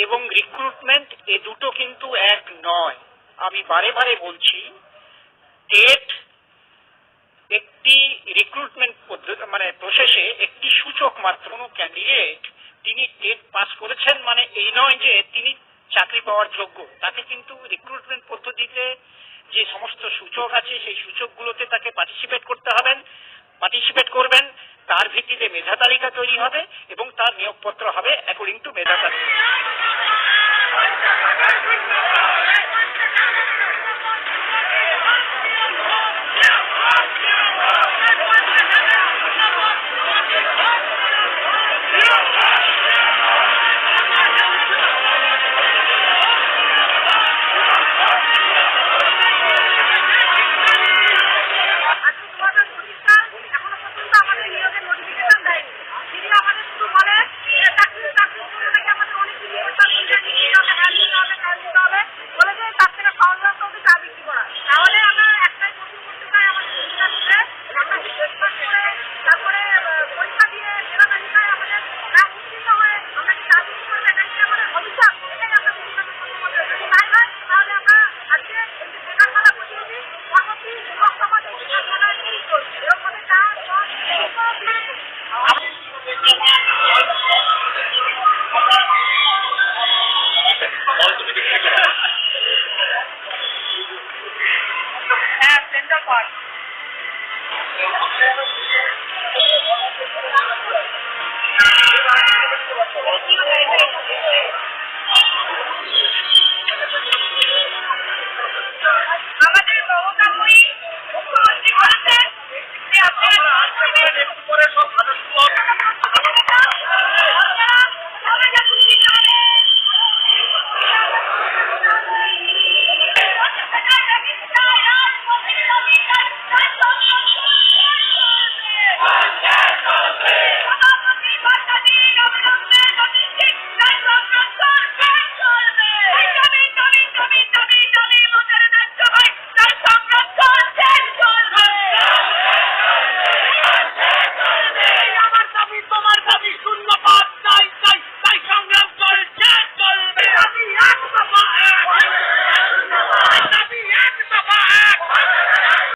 এবং রিক্রুটমেন্ট এ দুটো কিন্তু এক নয়। আমি বারে বারে বলছি, টেট একটি রিক্রুটমেন্ট পদ্ধতি মানে প্রসেসে একটি সূচক মাত্র। কোনো ক্যান্ডিডেট তিনি টেট পাস করেছেন মানে এই নয় যে তিনি চাকরি পাওয়ার যোগ্য। তাকে কিন্তু রিক্রুটমেন্ট পদ্ধতিতে যে সমস্ত সূচক আছে সেই সূচকগুলোতে তাকে পার্টিসিপেট করবেন। তার ভিত্তিতে মেধা তালিকা তৈরি হবে এবং তার নিয়োগপত্র হবে অ্যাকর্ডিং টু মেধা তালিকা।